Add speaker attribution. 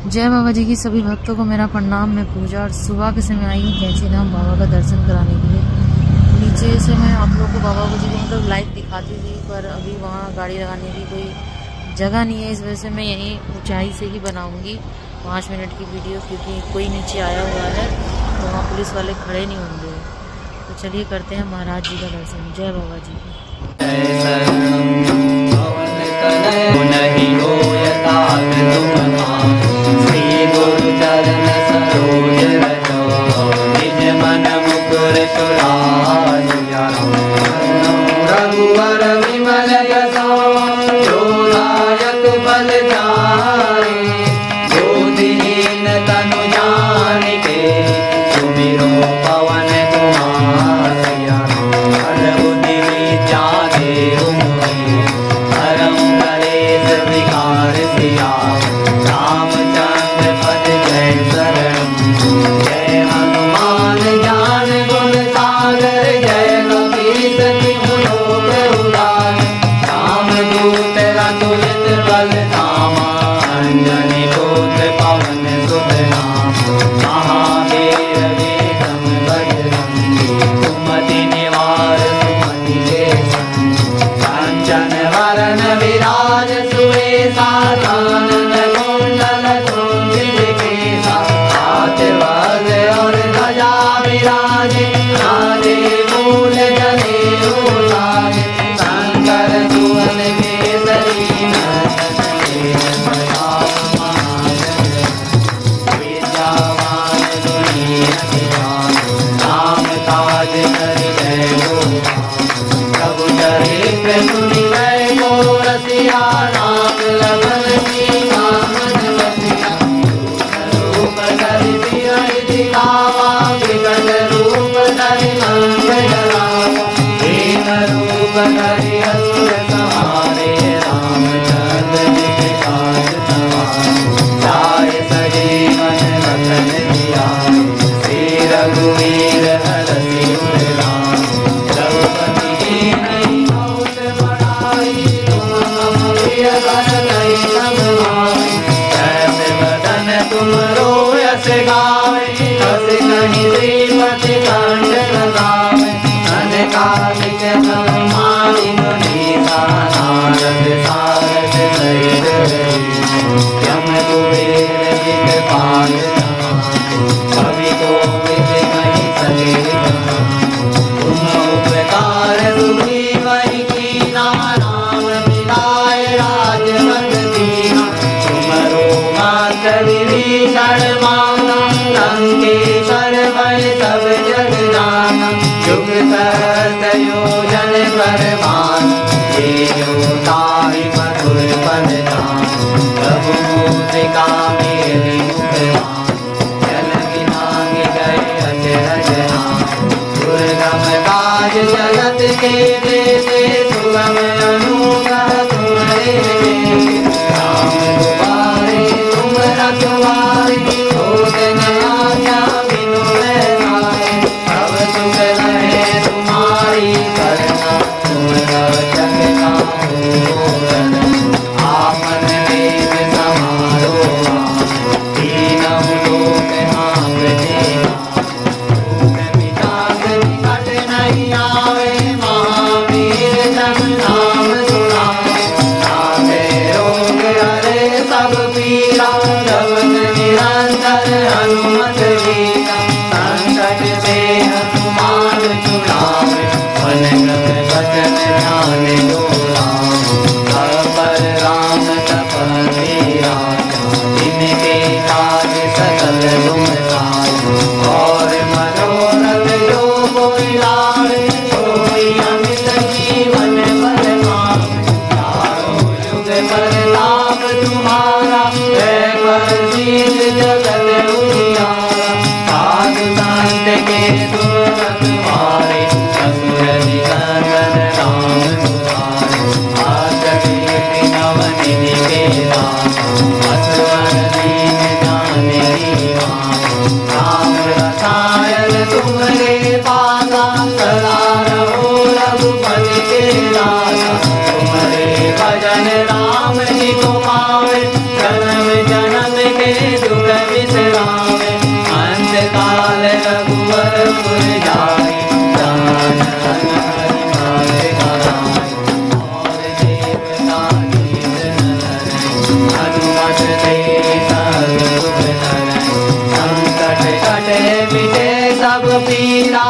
Speaker 1: जय बाबा जी की सभी भक्तों को मेरा प्रणाम। मैं पूजा और सुबह के समय आई हूँ कैंची धाम बाबा का दर्शन कराने के लिए। नीचे से मैं आप लोग को बाबा जी को मतलब लाइव दिखाती थी, पर अभी वहाँ गाड़ी लगाने की कोई जगह नहीं है, इस वजह से मैं यहीं ऊंचाई से ही बनाऊँगी 5 मिनट की वीडियो, क्योंकि कोई नीचे आया हुआ है तो वहाँ पुलिस वाले खड़े नहीं होंगे। तो चलिए करते हैं महाराज जी का दर्शन। जय बाबा जी की।
Speaker 2: रघुवर विमल यशो जोदायक बल जाए, ज्योतिहीन तनु जानिके सुमिरो पवन कुमार। हर बुद्धि विद्या देहु मोहि, हरम कलेश विकार सिया। रामचंद्र पद जय शरण, जय हनुमान ज्ञान गुण सागर, जय कपीस तिहु लोक उजागर। रामदूत अतुलित बल धामा, अंजनी पुत्र पवन सुत नामा। महावीर विक्रम बजरंगी, सुमति निवार सुमति के संगी। कांचन वरण विराज सुवेशा, कानन कुंडल कुंचित केसा। हाथ वज्र और ध्वजा विराजे, राधे मूल जनेऊ साजे। शंकर सुवन केसरी नंदन, प्रताप महाजन। विद्यावान गुणी अति जानो, नाम काज करि जय गोपाल। प्रभु चरित्र सुनि गए को रसिया, नाम लखन सीता मन बसिया। रूप धरि सियहि दिखावा, विकट रूप धरि लंक जरावा। दीन रूप धरि असुर संहारे, रामचंद्र जी के काज सवारे। जाय सजीवन लखन जियाए, श्री रघुवीर हरषि उर लाए। द्रौपदी कीन्ही बहुत बड़ाई, तुम मम प्रिय भरतहि सब भाई। जैसे बदन तुमरो यश गावे, हस कहि श्रीपति कंठ लगावे। अनेकालिक समाधि मुनीसा, नारद सारद सहित रहीसा। यम कुबेर दिखपाल जहान, कवि कोविद कहि सके कहान। तुम उपकार सुग्रीवहि कीना, राम मिलाए राजपद दीना। तुमरो मात्र विभीषण माना, लंकेश्वर भय सब जग जाना। युग सहस्र योजन पर भानु, जेयो ताहि मधुर फल जानु। प्रभु मुद्रिका मेलि मुख भानु, जल बिनाहि गए अचरज नाहि। दुर्गम काज जगत के देते, सुगम अनुग्रह तुम्हारे देते। राम दुआरे तुम रखवारे, होत न आज्ञा बिनु पैसारे। सब सुख लहे तुम्हारी करना, तुम रक्षक काहू डरना। आपन वेग समारो आन, तीनहुँ लोक हाँकते आन। मिटात निकट नहीं आवे, महावीर जब नाम सुनावे। नाथे रोग हरे सब पीरा, जपत निरंतर हनुमत वीरा। संकट से हनुमान छुड़ावे, मन क्रम वचन ध्यान जो लावे। सब पर राम तपस्वी राजा, जिनके काज सकल तुम साजा। और मनोरथ जो कोई लावे, सोई अमित जीवन फल पावे। चारों युग प्रताप तुम्हारा, है प्रसिद्ध जगत उजियारा। साधु संत के तुम रखवारे, असुर निकंदन राम दुलारे। आस कीर्ति नवनिधि के दाता, असवर दीन जानकी माता। राम रसायन तुम्हारे पासा, सदा रहो रघुपति के दासा। तुम्हारे भजन राम जी को पावे, जन्म जन्म के दुख विश्रामे, अंत काल रघुवरपुर जाए, जान हरि मारे कराए, और देवता देव नर, हनुमत से सब सुख धरै, संकट कटे मिटे सब पीरा।